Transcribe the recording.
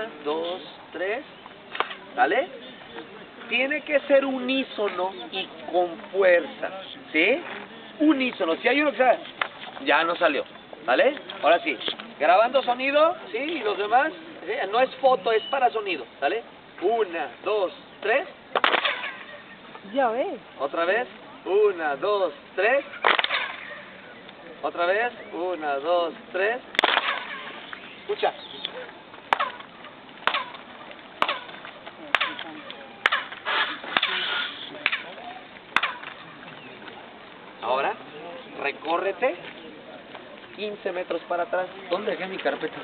1, 2, 3. ¿Sale? Tiene que ser unísono y con fuerza. ¿Sí? Unísono. Si hay uno que sale, ya no salió. ¿Vale? Ahora sí. Grabando sonido. ¿Sí? Y los demás. ¿Sí? No es foto, es para sonido. ¿Sale? 1, 2, 3. Ya ves. Otra vez. 1, 2, 3. Otra vez. 1, 2, 3. Escucha. Ahora, recórrete 15 metros para atrás. ¿Dónde dejé mi carpeta?